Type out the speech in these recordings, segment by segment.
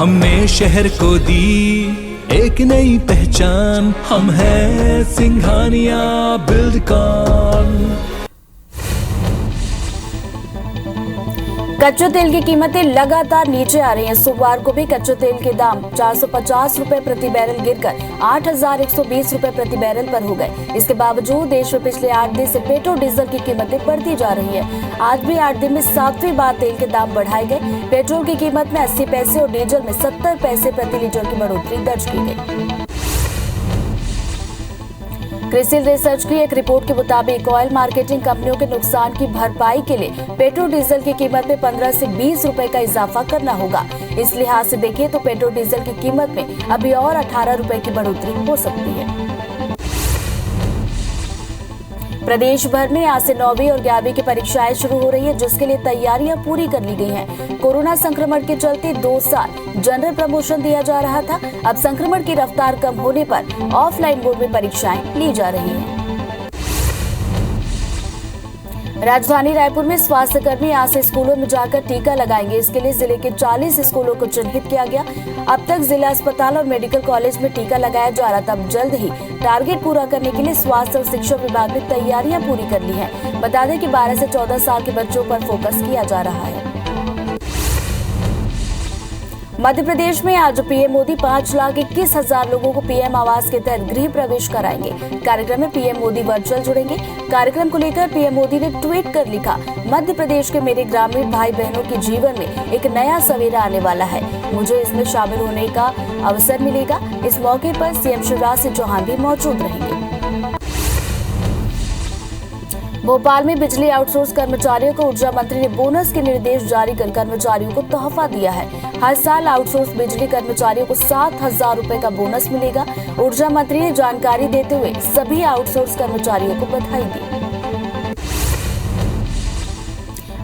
हमने शहर को दी एक नई पहचान, हम हैं सिंघानिया बिल्डकॉन। कच्चे तेल की कीमतें लगातार नीचे आ रही हैं। सोमवार को भी कच्चे तेल के दाम 450 रुपए प्रति बैरल गिरकर 8,120 रुपए प्रति बैरल पर हो गए। इसके बावजूद देश में पिछले 8 दिन से पेट्रोल डीजल की कीमतें बढ़ती जा रही है। आज भी 8 दिन में 7वीं बार तेल के दाम बढ़ाए गए। पेट्रोल की कीमत में 80 पैसे और डीजल में 70 पैसे प्रति लीटर की बढ़ोतरी दर्ज की गई। क्रिसिल रिसर्च की एक रिपोर्ट के मुताबिक ऑयल मार्केटिंग कंपनियों के नुकसान की भरपाई के लिए पेट्रोल डीजल की कीमत में 15 से 20 रुपए का इजाफा करना होगा। इस लिहाज से देखें तो पेट्रोल डीजल की कीमत में अभी और 18 रुपए की बढ़ोतरी हो सकती है। प्रदेश भर में आज से 9वीं और 11वीं की परीक्षाएं शुरू हो रही है, जिसके लिए तैयारियां पूरी कर ली गई हैं। कोरोना संक्रमण के चलते 2 साल जनरल प्रमोशन दिया जा रहा था। अब संक्रमण की रफ्तार कम होने पर ऑफलाइन मोड में परीक्षाएं ली जा रही हैं। राजधानी रायपुर में स्वास्थ्य कर्मी आज से स्कूलों में जाकर टीका लगाएंगे। इसके लिए जिले के 40 स्कूलों को चिन्हित किया गया। अब तक जिला अस्पताल और मेडिकल कॉलेज में टीका लगाया जा रहा था। अब जल्द ही टारगेट पूरा करने के लिए स्वास्थ्य और शिक्षा विभाग ने तैयारियां पूरी कर ली हैं। बता दें कि 12 से 14 साल के बच्चों पर फोकस किया जा रहा है। मध्य प्रदेश में आज पीएम मोदी 5,21,000 लोगों को पीएम आवास के तहत गृह प्रवेश कराएंगे। कार्यक्रम में पीएम मोदी वर्चुअल जुड़ेंगे। कार्यक्रम को लेकर पीएम मोदी ने ट्वीट कर लिखा, मध्य प्रदेश के मेरे ग्रामीण भाई बहनों के जीवन में एक नया सवेरा आने वाला है। मुझे इसमें शामिल होने का अवसर मिलेगा। इस मौके पर सीएम शिवराज सिंह चौहान भी मौजूद रहेंगे। भोपाल में बिजली आउटसोर्स कर्मचारियों को ऊर्जा मंत्री ने बोनस के निर्देश जारी कर कर्मचारियों को तोहफा दिया है। हर साल आउटसोर्स बिजली कर्मचारियों को 7,000 रुपए का बोनस मिलेगा। ऊर्जा मंत्री ने जानकारी देते हुए सभी आउटसोर्स कर्मचारियों को बधाई दी।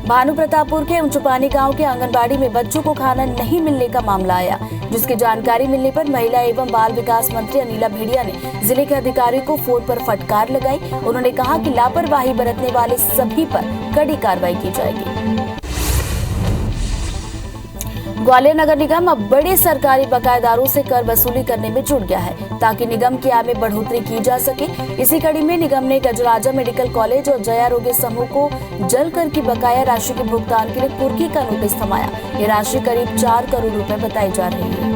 भानुप्रतापपुर के ऊंचपानी गांव के आंगनबाड़ी में बच्चों को खाना नहीं मिलने का मामला आया, जिसकी जानकारी मिलने पर महिला एवं बाल विकास मंत्री अनिला भेड़िया ने जिले के अधिकारी को फोन पर फटकार लगाई। उन्होंने कहा कि लापरवाही बरतने वाले सभी पर कड़ी कार्रवाई की जाएगी। ग्वालियर नगर निगम अब बड़े सरकारी बकायेदारों से कर वसूली करने में जुट गया है, ताकि निगम की आय में बढ़ोतरी की जा सके। इसी कड़ी में निगम ने गजराजा मेडिकल कॉलेज और जया रोग्य समूह को जल कर की बकाया राशि के भुगतान के लिए कुर्की का नोटिस थमाया। ये राशि करीब 4 करोड़ रुपए बताई जा रही है।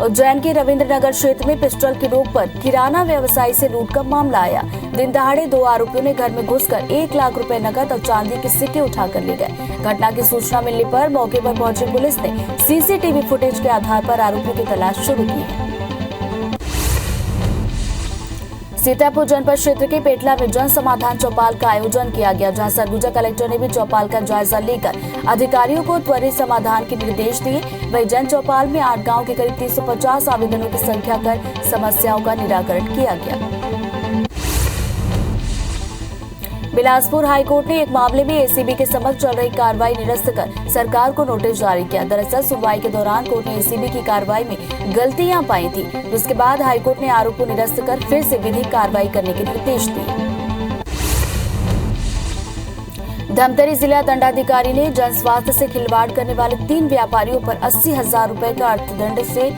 उज्जैन के रविंद्रनगर क्षेत्र में पिस्टल की नोक पर किराना व्यवसायी से लूट का मामला आया। दिन दहाड़े 2 आरोपियों ने घर में घुसकर 1 लाख रुपए नकद और चांदी के सिक्के उठाकर ले गए। घटना की सूचना मिलने पर मौके पर पहुंची पुलिस ने सीसीटीवी फुटेज के आधार पर आरोपियों की तलाश शुरू की है। सीतापुर जनपद क्षेत्र के पेटला में जन समाधान चौपाल का आयोजन किया गया, जहां सरगुजा कलेक्टर ने भी चौपाल का जायजा लेकर अधिकारियों को त्वरित समाधान के निर्देश दिए। वहीं जन चौपाल में 8 गांव के करीब 350 आवेदनों की संख्या कर समस्याओं का निराकरण किया गया। बिलासपुर हाईकोर्ट ने एक मामले में एसीबी के समक्ष चल रही कार्रवाई निरस्त कर सरकार को नोटिस जारी किया। दरअसल सुनवाई के दौरान कोर्ट ने एसीबी की कार्रवाई में गलतियां पाई थी, जिसके बाद हाईकोर्ट ने आरोप को निरस्त कर फिर से विधिक कार्रवाई करने के निर्देश दिए। धमतरी जिला दंडाधिकारी ने जन स्वास्थ्य से खिलवाड़ करने वाले 3 व्यापारियों पर 80,000 रुपए का अर्थदंड से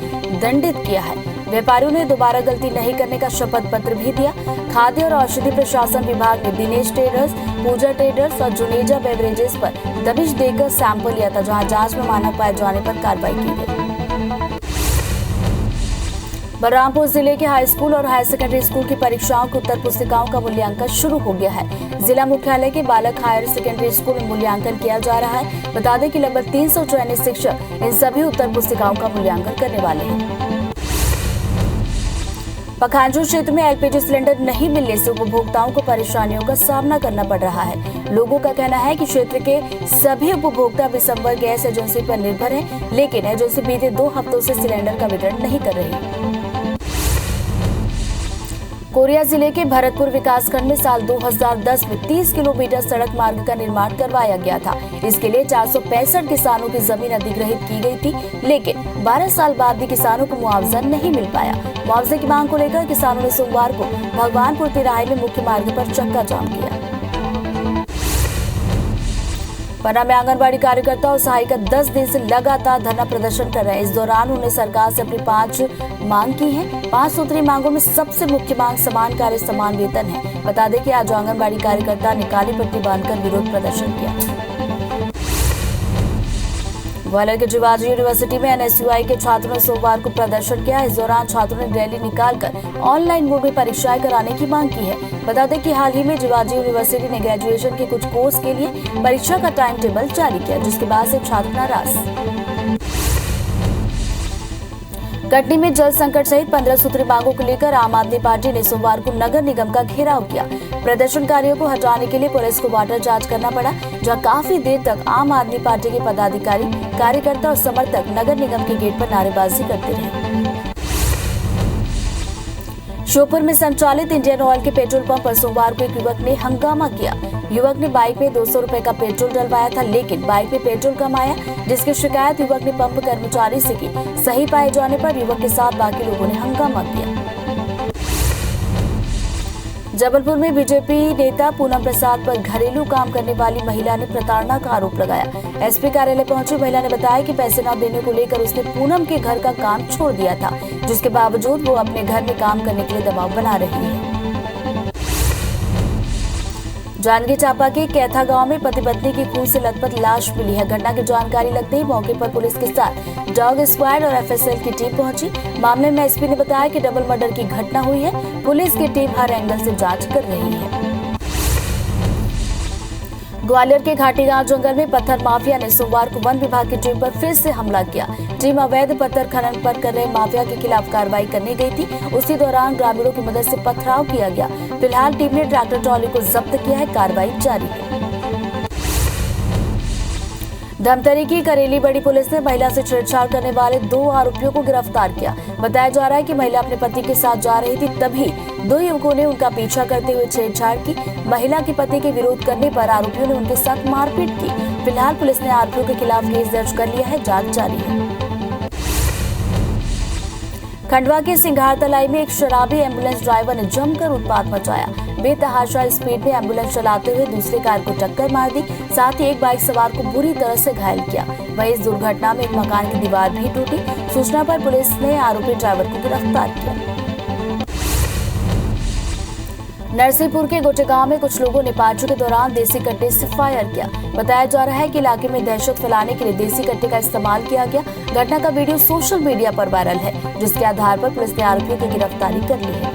दंडित किया है। व्यापारियों ने दोबारा गलती नहीं करने का शपथ पत्र भी दिया। खाद्य और औषधि प्रशासन विभाग ने दिनेश ट्रेडर्स, पूजा ट्रेडर्स और जुनेजा बेवरेजेस पर दबिश देकर सैंपल लिया था, जहां जांच में मानक पाए जाने पर कार्रवाई की गई। बलरामपुर जिले के हाई स्कूल और हायर सेकेंडरी स्कूल की परीक्षाओं की उत्तर पुस्तिकाओं का मूल्यांकन शुरू हो गया है। जिला मुख्यालय के बालक हायर सेकेंडरी स्कूल में मूल्यांकन किया जा रहा है। बता दें कि लगभग 300 चयनित शिक्षक इन सभी उत्तर पुस्तिकाओं का मूल्यांकन करने वाले हैं। पखांजूर क्षेत्र में एलपीजी सिलेंडर नहीं मिलने से उपभोक्ताओं को परेशानियों का सामना करना पड़ रहा है। लोगों का कहना है कि क्षेत्र के सभी उपभोक्ता विशंबर गैस एजेंसी पर निर्भर हैं, लेकिन एजेंसी बीते 2 हफ्तों से सिलेंडर का वितरण नहीं कर रही। कोरिया जिले के भरतपुर विकासखंड में साल 2010 में 30 किलोमीटर सड़क मार्ग का निर्माण करवाया गया था। इसके लिए 465 किसानों की जमीन अधिग्रहित की गई थी, लेकिन 12 साल बाद भी किसानों को मुआवजा नहीं मिल पाया। मुआवजे की मांग को लेकर किसानों ने सोमवार को भगवानपुर तिराहे में मुख्य मार्ग पर चक्का जाम किया। पन्ना में आंगनबाड़ी कार्यकर्ता और सहायिका 10 दिन से लगातार धरना प्रदर्शन कर रहे हैं। इस दौरान उन्होंने सरकार से अपनी 5 मांग की है। 5 सूत्री मांगों में सबसे मुख्य मांग समान कार्य समान वेतन है। बता दें कि आज आंगनबाड़ी कार्यकर्ता ने काली पट्टी बांधकर विरोध प्रदर्शन किया। ग्वालियर के शिवाजी यूनिवर्सिटी में एनएसयूआई के छात्रों ने सोमवार को प्रदर्शन किया। इस दौरान छात्रों ने रैली निकालकर ऑनलाइन मोड में परीक्षाएं कराने की मांग की है। बता दें कि हाल ही में शिवाजी यूनिवर्सिटी ने ग्रेजुएशन के कुछ कोर्स के लिए परीक्षा का टाइम टेबल जारी किया, जिसके बाद से छात्र नाराज। कटनी में जल संकट सहित 15 सूत्री मांगों को लेकर आम आदमी पार्टी ने सोमवार को नगर निगम का घेराव किया। प्रदर्शनकारियों को हटाने के लिए पुलिस को वाटर जांच करना पड़ा, जहां काफी देर तक आम आदमी पार्टी के पदाधिकारी, कार्यकर्ता और समर्थक नगर निगम के गेट पर नारेबाजी करते रहे। श्योपुर में संचालित इंडियन ऑयल के पेट्रोल पंप पर सोमवार को एक युवक ने हंगामा किया। युवक ने बाइक में 200 रुपए का पेट्रोल डलवाया था, लेकिन बाइक में पेट्रोल कम आया, जिसकी शिकायत युवक ने पंप कर्मचारी से की। सही पाए जाने पर युवक के साथ बाकी लोगों ने हंगामा किया। जबलपुर में बीजेपी नेता पूनम प्रसाद पर घरेलू काम करने वाली महिला ने प्रताड़ना का आरोप लगाया। एसपी कार्यालय पहुंची महिला ने बताया कि पैसे न देने को लेकर उसने पूनम के घर का काम छोड़ दिया था, जिसके बावजूद वो अपने घर में काम करने के लिए दबाव बना रही है। जांजगीर चांपा के कैथा गांव में पति पत्नी की खून से लथपथ लाश मिली है। घटना की जानकारी लगते ही मौके पर पुलिस के साथ डॉग स्क्वाड और एफएसएल की टीम पहुंची। मामले में एसपी ने बताया कि डबल मर्डर की घटना हुई है। पुलिस की टीम हर एंगल से जांच कर रही है। ग्वालियर के घाटी गांव जंगल में पत्थर माफिया ने सोमवार को वन विभाग की टीम पर फिर से हमला किया। टीम अवैध पत्थर खनन पर कर रहे माफिया के खिलाफ कार्रवाई करने गई थी। उसी दौरान ग्रामीणों की मदद से पथराव किया गया। फिलहाल टीम ने ट्रैक्टर ट्रॉली को जब्त किया है। कार्रवाई जारी है। धमतरी की करेली बड़ी पुलिस ने महिला से छेड़छाड़ करने वाले 2 आरोपियों को गिरफ्तार किया। बताया जा रहा है कि महिला अपने पति के साथ जा रही थी, तभी 2 युवकों ने उनका पीछा करते हुए छेड़छाड़ की। महिला के पति के विरोध करने पर आरोपियों ने उनके साथ मारपीट की। फिलहाल पुलिस ने आरोपियों के खिलाफ केस दर्ज कर लिया है। जांच जारी है। खंडवा के सिंघार तलाई में एक शराबी एम्बुलेंस ड्राइवर ने जमकर उत्पात मचाया। बेतहाशा स्पीड में एम्बुलेंस चलाते हुए दूसरे कार को टक्कर मार दी, साथ ही एक बाइक सवार को बुरी तरह से घायल किया। वहीं इस दुर्घटना में एक मकान की दीवार भी टूटी। सूचना पर पुलिस ने आरोपी ड्राइवर को गिरफ्तार किया। नरसिंहपुर के गोटे गांव में कुछ लोगों ने पार्टी के दौरान देसी कट्टे से फायर किया। बताया जा रहा है कि इलाके में दहशत फैलाने के लिए देसी कट्टे का इस्तेमाल किया गया। घटना का वीडियो सोशल मीडिया पर वायरल है, जिसके आधार पर पुलिस ने आरोपियों की गिरफ्तारी कर ली है।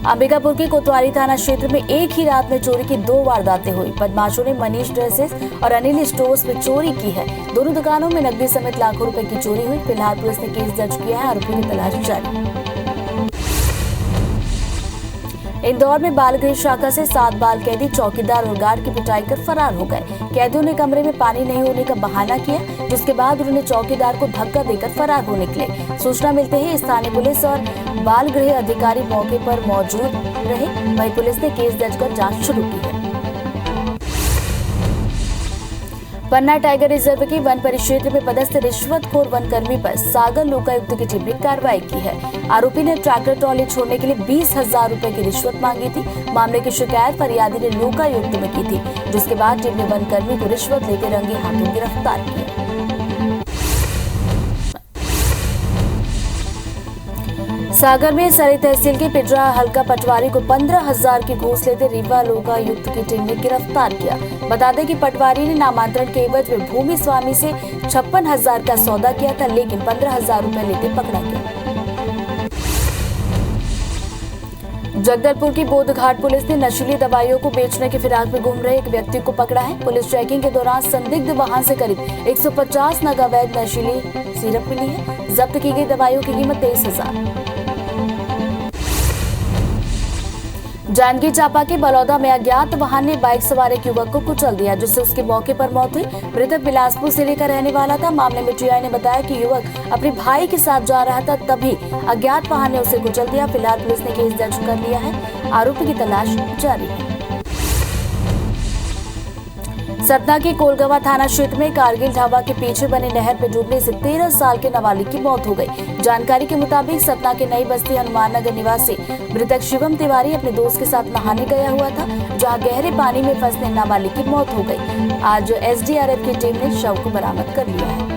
अंबिकापुर के कोतवाली थाना क्षेत्र में एक ही रात में चोरी की 2 वारदातें हुई। बदमाशों ने मनीष ड्रेसेस और अनिल स्टोर्स में चोरी की है। दोनों दुकानों में नकदी समेत लाखों रुपए की चोरी हुई। फिलहाल पुलिस ने केस दर्ज किया है। आरोपियों की तलाश जारी। इंदौर में बाल गृह शाखा से 7 बाल कैदी चौकीदार और गार्ड की पिटाई कर फरार हो गए। कैदियों ने कमरे में पानी नहीं होने का बहाना किया, जिसके बाद उन्होंने चौकीदार को धक्का देकर फरार हो निकले। सूचना मिलते ही स्थानीय पुलिस और बाल गृह अधिकारी मौके पर मौजूद रहे। वहीं पुलिस ने केस दर्ज कर जांच शुरू की है। पन्ना टाइगर रिजर्व के वन परिक्षेत्र में पदस्थ रिश्वतखोर वनकर्मी पर सागर लोकायुक्त की टीम ने कार्रवाई की है। आरोपी ने ट्रैक्टर ट्रॉली छोड़ने के लिए 20,000 रुपए की रिश्वत मांगी थी। मामले की शिकायत फरियादी ने लोकायुक्त में की थी, जिसके बाद टीम ने वनकर्मी को रिश्वत लेते रंगे हाथों गिरफ्तार किया। सागर में सरी तहसील के पिजरा हल्का पटवारी को 15,000 की घूस लेते रीवा लोकायुक्त की टीम ने गिरफ्तार किया। बता दें कि पटवारी ने नामांतरण के एवज में भूमि स्वामी से 56,000 का सौदा किया था, लेकिन 15,000 रुपए लेते पकड़ा गया। जगदलपुर की बोधघाट पुलिस ने नशीली दवाइयों को बेचने की फिराक में घूम रहे एक व्यक्ति को पकड़ा है। पुलिस चेकिंग के दौरान संदिग्ध वाहन से करीब 150 नग अवैध नशीली सिरप मिली है। जब्त की गई दवाइयों की कीमत 23,000। जांजगीर चांपा के बलौदा में अज्ञात वाहन ने बाइक सवार एक युवक को कुचल दिया, जिससे उसके मौके पर मौत हुई। मृतक बिलासपुर जिले का रहने वाला था। मामले में टीआई ने बताया कि युवक अपने भाई के साथ जा रहा था, तभी अज्ञात वाहन ने उसे कुचल दिया। फिलहाल पुलिस ने केस दर्ज कर लिया है। आरोपी की तलाश जारी है। सतना के कोलगवा थाना क्षेत्र में कारगिल ढाबा के पीछे बने नहर में डूबने से 13 साल के नाबालिग की मौत हो गई। जानकारी के मुताबिक सतना के नई बस्ती हनुमान नगर निवासी मृतक शिवम तिवारी अपने दोस्त के साथ नहाने गया हुआ था, जहां गहरे पानी में फंसने नाबालिग की मौत हो गई। आज एसडीआरएफ की टीम ने शव को बरामद कर लिया है।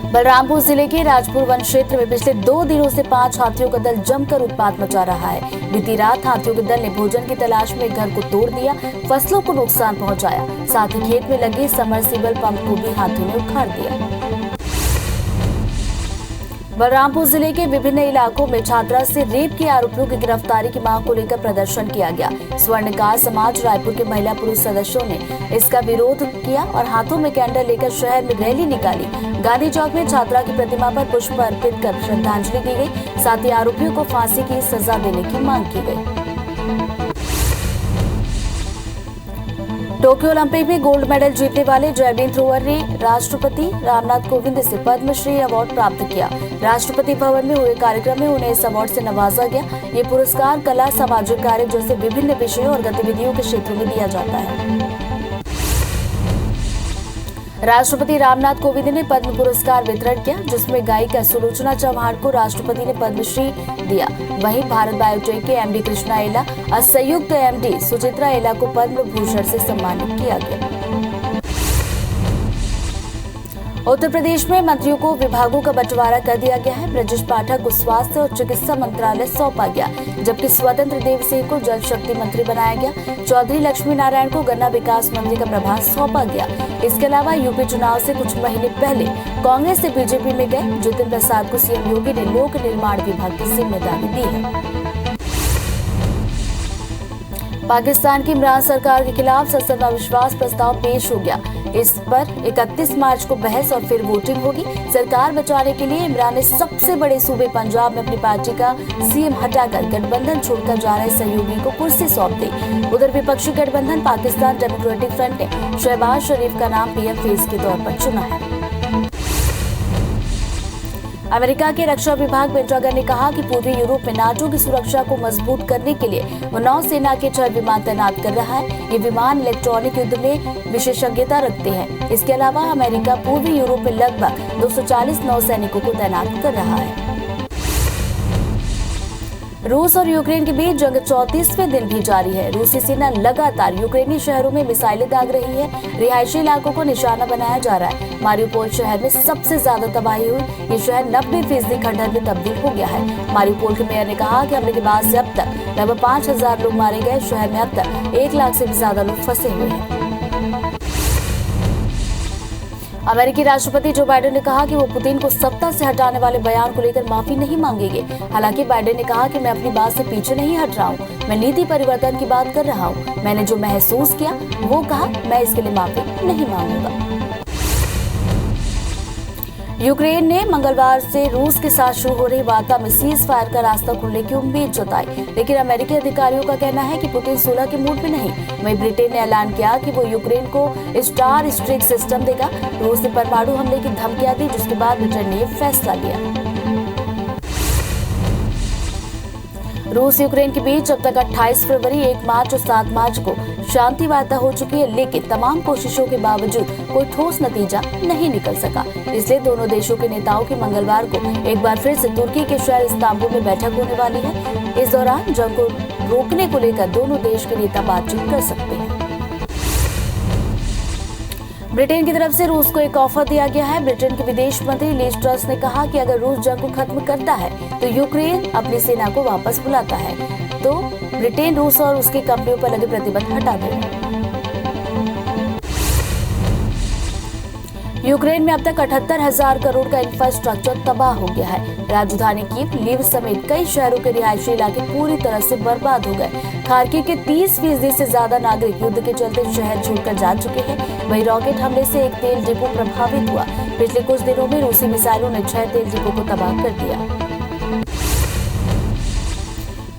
बलरामपुर जिले के राजपुर वन क्षेत्र में पिछले 2 दिनों से 5 हाथियों का दल जमकर उत्पात मचा रहा है। बीती रात हाथियों के दल ने भोजन की तलाश में एक घर को तोड़ दिया, फसलों को नुकसान पहुंचाया, साथ ही खेत में लगे समरसीबल पंप को भी हाथियों ने उखाड़ दिया। बलरामपुर जिले के विभिन्न इलाकों में छात्रा से रेप के आरोपियों की गिरफ्तारी की मांग को लेकर प्रदर्शन किया गया। स्वर्णकार समाज रायपुर के महिला पुरुष सदस्यों ने इसका विरोध किया और हाथों में कैंडल लेकर शहर में रैली निकाली। गांधी चौक में छात्रा की प्रतिमा पर पुष्प अर्पित कर श्रद्धांजलि दी गई, साथ ही आरोपियों को फांसी की सजा देने की मांग की गई। टोक्यो ओलंपिक में गोल्ड मेडल जीतने वाले जैवलिन थ्रोअर ने राष्ट्रपति रामनाथ कोविंद से पद्मश्री अवार्ड प्राप्त किया। राष्ट्रपति भवन में हुए कार्यक्रम में उन्हें इस अवार्ड से नवाजा गया। ये पुरस्कार कला, सामाजिक कार्य जैसे विभिन्न विषयों और गतिविधियों के क्षेत्रों में दिया जाता है। राष्ट्रपति रामनाथ कोविंद ने पद्म पुरस्कार वितरण किया, जिसमें गायिका सुलोचना चौहान को राष्ट्रपति ने पद्मश्री दिया। वहीं भारत बायोटेक के एमडी कृष्णा एला और संयुक्त एमडी सुचित्रा एला को पद्म भूषण से सम्मानित किया गया। उत्तर प्रदेश में मंत्रियों को विभागों का बंटवारा कर दिया गया है। ब्रजेश पाठक को स्वास्थ्य और चिकित्सा मंत्रालय सौंपा गया, जबकि स्वतंत्र देव सिंह को जल शक्ति मंत्री बनाया गया। चौधरी लक्ष्मी नारायण को गन्ना विकास मंत्री का प्रभार सौंपा गया। इसके अलावा यूपी चुनाव से कुछ महीने पहले कांग्रेस से बीजेपी में गए जितिन प्रसाद को सीएम योगी ने लोक निर्माण विभाग की जिम्मेदारी दी है। पाकिस्तान की इमरान सरकार के खिलाफ संसद में अविश्वास प्रस्ताव पेश हो गया। इस पर 31 मार्च को बहस और फिर वोटिंग होगी। सरकार बचाने के लिए इमरान ने सबसे बड़े सूबे पंजाब में अपनी पार्टी का सीएम हटाकर गठबंधन छोड़कर जा रहे सहयोगी को कुर्सी सौंप दी। उधर विपक्षी गठबंधन पाकिस्तान डेमोक्रेटिक फ्रंट ने शहबाज शरीफ का नाम पीएम फेस के तौर पर चुना है। अमेरिका के रक्षा विभाग पेंटागन ने कहा कि पूर्वी यूरोप में नाटो की सुरक्षा को मजबूत करने के लिए वो नौसेना के 6 विमान तैनात कर रहा है। ये विमान इलेक्ट्रॉनिक युद्ध में विशेषज्ञता रखते हैं। इसके अलावा अमेरिका पूर्वी यूरोप में लगभग 240 नौसैनिकों को तैनात कर रहा है। रूस और यूक्रेन के बीच जंग 34वें दिन भी जारी है। रूसी सेना लगातार यूक्रेनी शहरों में मिसाइलें दाग रही है। रिहायशी इलाकों को निशाना बनाया जा रहा है। मारिउपोल शहर में सबसे ज्यादा तबाही हुई। ये शहर 90% खंडहर में तब्दील हो गया है। मारिउपोल के मेयर ने कहा कि हमले के बाद से अब तक लगभग 5000 लोग मारे गए। शहर में अब तक 1 लाख से भी ज्यादा लोग फंसे हुए हैं। अमेरिकी राष्ट्रपति जो बाइडेन ने कहा कि वो पुतिन को सत्ता से हटाने वाले बयान को लेकर माफी नहीं मांगेंगे। हालांकि बाइडेन ने कहा कि मैं अपनी बात से पीछे नहीं हट रहा हूँ, मैं नीति परिवर्तन की बात कर रहा हूँ। मैंने जो महसूस किया वो कहा, मैं इसके लिए माफी नहीं मांगूंगा। यूक्रेन ने मंगलवार से रूस के साथ शुरू हो रही वार्ता में सीज फायर का रास्ता खुलने की उम्मीद जताई, लेकिन अमेरिकी अधिकारियों का कहना है कि पुतिन सुलह के मूड में नहीं। वहीं ब्रिटेन ने ऐलान किया कि वो यूक्रेन को स्टार स्ट्राइक सिस्टम देगा। रूस ने परमाणु हमले की धमकियां दी, जिसके बाद ब्रिटेन ने यह फैसला लिया। रूस यूक्रेन के बीच अब तक 28 फरवरी, 1 मार्च और 7 मार्च को शांति वार्ता हो चुकी है, लेकिन तमाम कोशिशों के बावजूद कोई ठोस नतीजा नहीं निकल सका। इसलिए दोनों देशों के नेताओं की मंगलवार को एक बार फिर से तुर्की के शहर इस्तांबुल में बैठक होने वाली है। इस दौरान जंग को रोकने को लेकर दोनों देश के नेता बातचीत कर सकते हैं। ब्रिटेन की तरफ से रूस को एक ऑफर दिया गया है। ब्रिटेन के विदेश मंत्री लीज ट्रस ने कहा कि अगर रूस जंग को खत्म करता है तो यूक्रेन अपनी सेना को वापस बुलाता है तो ब्रिटेन रूस और उसकी कंपनियों पर लगे प्रतिबंध हटा देगा। यूक्रेन में अब तक 78,000 करोड़ का इंफ्रास्ट्रक्चर तबाह हो गया है। राजधानी कीव, लीव समेत कई शहरों के रिहायशी इलाके पूरी तरह से बर्बाद हो गए। खार्किव के 30% से ज्यादा नागरिक युद्ध के चलते शहर छोड़कर जा चुके हैं। वहीं रॉकेट हमले से एक तेल डिपो प्रभावित हुआ। पिछले कुछ दिनों में रूसी मिसाइलों ने 6 तेल डिपो को तबाह कर दिया।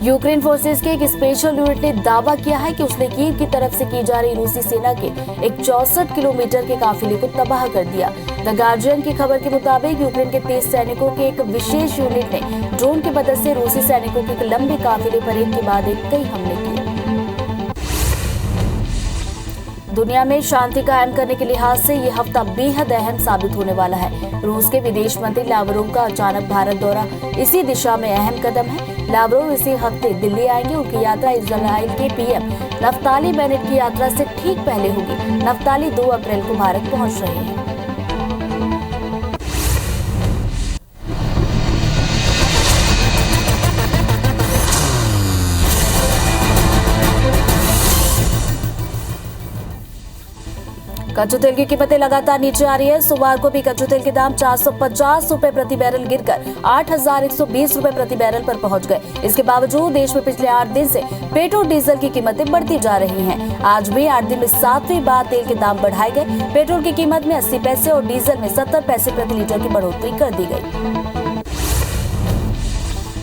यूक्रेन फोर्सेस के एक स्पेशल यूनिट ने दावा किया है कि उसने कीव की तरफ से की जा रही रूसी सेना के एक 64 किलोमीटर के काफिले को तबाह कर दिया। द गार्जियन की खबर के मुताबिक यूक्रेन के 30 सैनिकों के एक विशेष यूनिट ने ड्रोन की मदद से रूसी सैनिकों के एक लंबे काफिले पर एक के बाद एक कई हमले किए। दुनिया में शांति कायम करने के लिहाज से ये हफ्ता बेहद अहम साबित होने वाला है। रूस के विदेश मंत्री लावरोव का अचानक भारत दौरा इसी दिशा में अहम कदम है। लावरोव इसी हफ्ते दिल्ली आएंगे। उनकी यात्रा इजराइल के पीएम नफ्ताली बेनेट की यात्रा से ठीक पहले होगी। नफ्ताली 2 अप्रैल को भारत पहुंच रहे हैं। कच्चे तेल की कीमतें लगातार नीचे आ रही है। सोमवार को भी कच्चे तेल के दाम 450 रुपए प्रति बैरल गिरकर 8,120 रुपए प्रति बैरल पर पहुंच गए। इसके बावजूद देश में पिछले 8 दिन से पेट्रोल डीजल की कीमतें बढ़ती जा रही हैं। आज भी 8 दिन में 7वीं बार तेल के दाम बढ़ाए गए। पेट्रोल की कीमत में 80 पैसे और डीजल में 70 पैसे प्रति लीटर की बढ़ोतरी कर दी गई।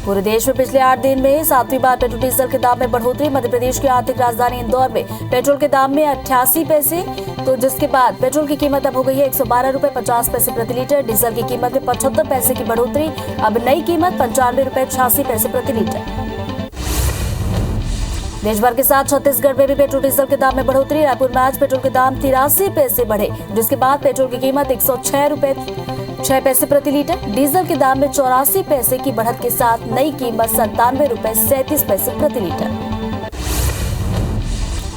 पूरे देश में पिछले 8 दिन में 7वीं बार पेट्रोल डीजल के दाम में बढ़ोतरी। मध्य प्रदेश की आर्थिक राजधानी इंदौर में पेट्रोल के दाम में 88 पैसे, तो जिसके बाद पेट्रोल की कीमत अब हो गई है 112 रुपए 50 पैसे प्रति लीटर। डीजल की कीमत में 75 पैसे की बढ़ोतरी, अब नई कीमत 95 रुपए 86 पैसे प्रति लीटर। देश भर के साथ छत्तीसगढ़ में भी पेट्रोल डीजल के दाम में बढ़ोतरी। रायपुर में आज पेट्रोल के दाम 83 पैसे बढ़े, जिसके बाद पेट्रोल की कीमत 106 रुपए 6 पैसे प्रति लीटर। डीजल के दाम में 84 पैसे की बढ़त के साथ नई कीमत 97 रुपए 37 पैसे प्रति लीटर।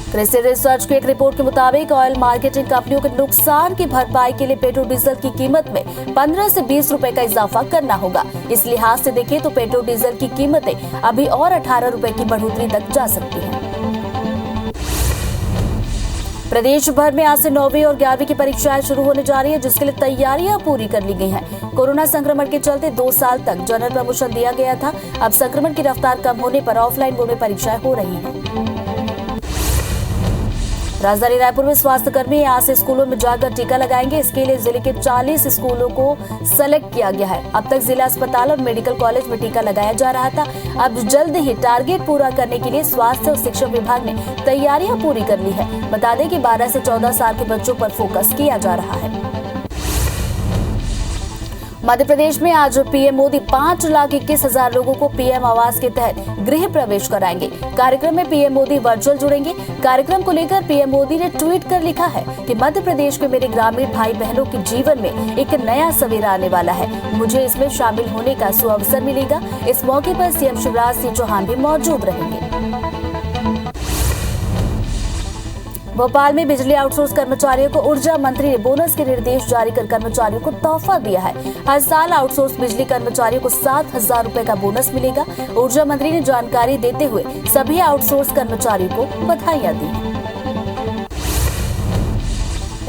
कृषि रिसर्च की एक रिपोर्ट के मुताबिक ऑयल मार्केटिंग कंपनियों के नुकसान की भरपाई के लिए पेट्रोल डीजल की कीमत में 15 से 20 रुपए का इजाफा करना होगा। इस लिहाज से देखें तो पेट्रोल डीजल की कीमतें अभी और 18 रुपए की बढ़ोतरी तक जा सकती हैं। प्रदेश भर में आज से 9वीं और 11वीं की परीक्षाएं शुरू होने जा रही है, जिसके लिए तैयारियां पूरी कर ली गई हैं। कोरोना संक्रमण के चलते 2 साल तक जनरल प्रमोशन दिया गया था। अब संक्रमण की रफ्तार कम होने पर ऑफलाइन मोड में परीक्षाएं हो रही हैं। राजधानी रायपुर में स्वास्थ्य कर्मी आज से स्कूलों में जाकर टीका लगाएंगे। इसके लिए जिले के 40 स्कूलों को सेलेक्ट किया गया है। अब तक जिला अस्पताल और मेडिकल कॉलेज में टीका लगाया जा रहा था। अब जल्द ही टारगेट पूरा करने के लिए स्वास्थ्य और शिक्षा विभाग ने तैयारियां पूरी कर ली है। बता दें कि 12 से 14 साल के बच्चों पर फोकस किया जा रहा है। मध्य प्रदेश में आज पीएम मोदी 5,21,000 लोगों को पीएम आवास के तहत गृह प्रवेश कराएंगे। कार्यक्रम में पीएम मोदी वर्चुअल जुड़ेंगे। कार्यक्रम को लेकर पीएम मोदी ने ट्वीट कर लिखा है कि मध्य प्रदेश के मेरे ग्रामीण भाई बहनों के जीवन में एक नया सवेरा आने वाला है। मुझे इसमें शामिल होने का सुअवसर मिलेगा। इस मौके पर सीएम शिवराज सिंह चौहान भी मौजूद रहेंगे। भोपाल में बिजली आउटसोर्स कर्मचारियों को ऊर्जा मंत्री ने बोनस के निर्देश जारी कर कर्मचारियों को तोहफा दिया है। हर साल आउटसोर्स बिजली कर्मचारियों को 7,000 रुपए का बोनस मिलेगा। ऊर्जा मंत्री ने जानकारी देते हुए सभी आउटसोर्स कर्मचारियों को बधाइयां दी।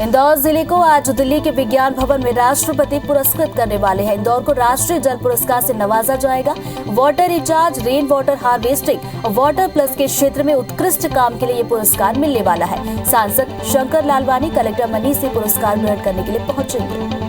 इंदौर जिले को आज दिल्ली के विज्ञान भवन में राष्ट्रपति पुरस्कृत करने वाले हैं। इंदौर को राष्ट्रीय जल पुरस्कार से नवाजा जाएगा। Water recharge, rain water harvesting और वाटर प्लस के क्षेत्र में उत्कृष्ट काम के लिए ये पुरस्कार मिलने वाला है। सांसद शंकर लालवानी कलेक्टर मनीष से पुरस्कार ग्रहण करने के लिए पहुंचेंगे।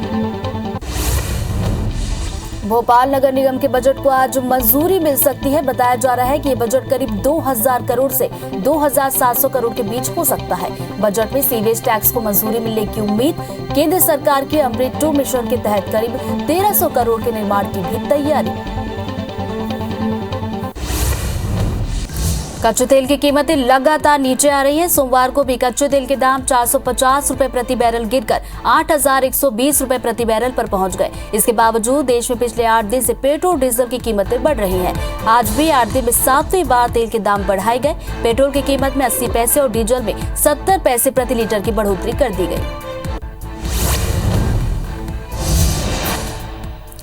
भोपाल नगर निगम के बजट को आज मंजूरी मिल सकती है। बताया जा रहा है कि ये बजट करीब 2,000 करोड़ से 2,700 करोड़ के बीच हो सकता है। बजट में सीवेज टैक्स को मंजूरी मिलने की उम्मीद। केंद्र सरकार के अमृत 2 मिशन के तहत करीब 1,300 करोड़ के निर्माण की भी तैयारी। कच्चे तेल की कीमतें लगातार नीचे आ रही हैं। सोमवार को भी कच्चे तेल के दाम 450 रुपए प्रति बैरल गिरकर 8,120 रुपए प्रति बैरल पर पहुंच गए। इसके बावजूद देश में पिछले 8 दिन से पेट्रोल डीजल की कीमतें बढ़ रही हैं। आज भी 8 दिन में 7वीं बार तेल के दाम बढ़ाए गए। पेट्रोल की कीमत में 80 पैसे और डीजल में 70 पैसे प्रति लीटर की बढ़ोतरी कर दी गई।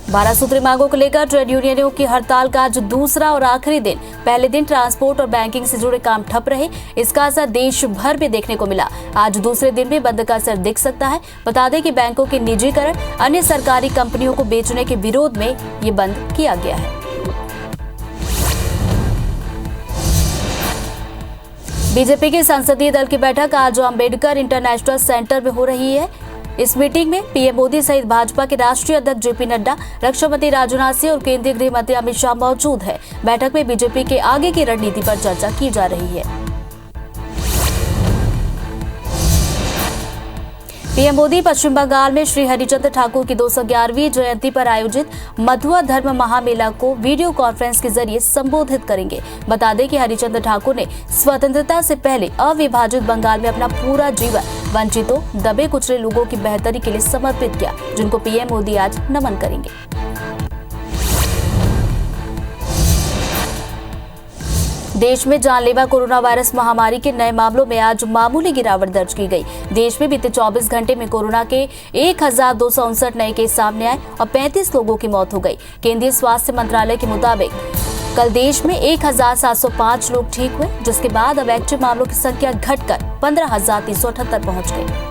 12 सूत्री मांगों को लेकर ट्रेड यूनियनों की हड़ताल का आज दूसरा और आखिरी दिन। पहले दिन ट्रांसपोर्ट और बैंकिंग से जुड़े काम ठप रहे। इसका असर देश भर में देखने को मिला। आज दूसरे दिन भी बंद का असर दिख सकता है। बता दें कि बैंकों के निजीकरण, अन्य सरकारी कंपनियों को बेचने के विरोध में ये बंद किया गया है। बीजेपी के संसदीय दल की बैठक आज अंबेडकर इंटरनेशनल सेंटर में हो रही है। इस मीटिंग में पीएम मोदी सहित भाजपा के राष्ट्रीय अध्यक्ष जेपी नड्डा, रक्षा मंत्री राजनाथ सिंह और केंद्रीय गृह मंत्री अमित शाह मौजूद है। बैठक में बीजेपी के आगे की रणनीति पर चर्चा की जा रही है। पीएम मोदी पश्चिम बंगाल में श्री हरिचंद्र ठाकुर की 211वीं जयंती पर आयोजित मधुआ धर्म महामेला को वीडियो कॉन्फ्रेंस के जरिए संबोधित करेंगे। बता दें कि हरिचंद्र ठाकुर ने स्वतंत्रता से पहले अविभाजित बंगाल में अपना पूरा जीवन वंचितों, दबे कुचले लोगों की बेहतरी के लिए समर्पित किया, जिनको पीएम मोदी आज नमन करेंगे। देश में जानलेवा कोरोना वायरस महामारी के नए मामलों में आज मामूली गिरावट दर्ज की गई। देश में बीते 24 घंटे में कोरोना के 1259 नए केस सामने आए और 35 लोगों की मौत हो गई। केंद्रीय स्वास्थ्य मंत्रालय के मुताबिक कल देश में 1705 लोग ठीक हुए, जिसके बाद अब एक्टिव मामलों की संख्या घटकर 15,378 पहुंच गई।